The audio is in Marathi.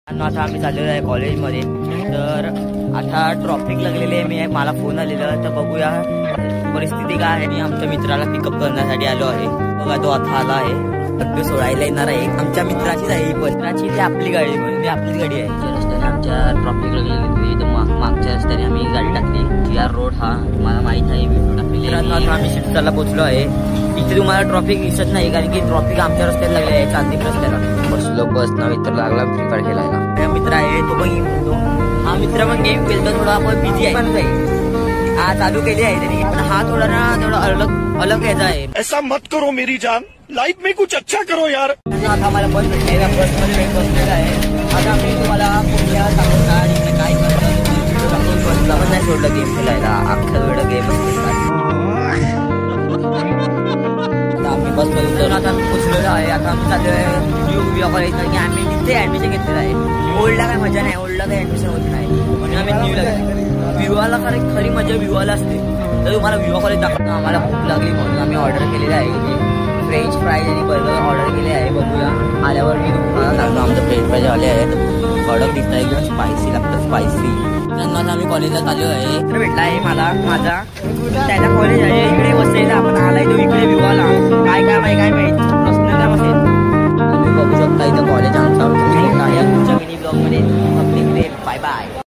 आता आम्ही चाललेलो आहे कॉलेजमध्ये. तर आता ट्रॉफिक लागलेली आहे. मला फोन आलेला तर बघूया परिस्थिती काय आहे. मी आमच्या मित्राला पिकअप करण्यासाठी आलो आहे. बघा तो आता आला आहे. टप्पे सोडायला येणार आहे. आमच्या मित्राचीच आहे ही मित्राची. ती आपली गाडी म्हणजे आपलीच गाडी आहे. रस्त्याने आमच्या ट्रॉफिक लागलेली होती तर मागच्या रस्त्याने आम्ही गाडी टाकली. TR रोड हा तुम्हाला माहित आहे. व्हिडिओ टाकलेली. आता आम्ही शिरसाला पोहोचलो आहे. इथे तुम्हाला ट्रॉफिक दिसत नाही कारण की ट्रॉफिक आमच्या रस्त्यात लागले आहे. चांदी रस्त्याला बसलो बस ना मित्र लागला फ्री फायर खेळायला. मित्र आहे तो पण गेम खेळतो. हा मित्र पण गेम खेळतो. थोडा आपण बिझी आहे पण काही हा चालू केली आहे त्यांनी. पण हा थोडा ना थोडा अलग यायचा आहे. ऐसा मत करो मेरी जान, लाइफ में कुछ अच्छा करो यार. आता मला बस भेटलेला. बसमध्ये बसलेला आहे. आता मी तुम्हाला पुढच्या सांगून आणि काय करतो बसला पण नाही सोडलं गेम खेळायला. अख्खा वेळ गेम आम्ही बसमध्ये उतरून आता आम्ही पोचलेलो आहे. आता आम्ही चाललो आहे न्यू विवा कॉलेज की आम्ही तिथे ऍडमिशन घेतलेलं आहे. ओल्डला काय मजा नाही. ओल्डला काही ऍडमिशन होत नाही म्हणून आम्ही न्यूला विवाला खरी मजा विवाला असते. तर तुम्हाला विवा कॉलेज दाखवतो. आम्हाला भूक लागली म्हणून आम्ही ऑर्डर केलेलं आहे. फ्रेंच फ्राईज आणि बर्गर ऑर्डर केले आहे. बघूया आल्यावर मी तुम्हाला सांगतो. आमचं फ्रेंच फ्राईज आले आहेत. ऑर्डर दिसत आहे एकदम स्पायसी लागतं. स्पायसी त्यांना आम्ही कॉलेजला चाललो आहे. तर भेटला आहे मला माझा त्याला कॉलेज आहे इकडे बसलेला. आपण आलाय तो इकडे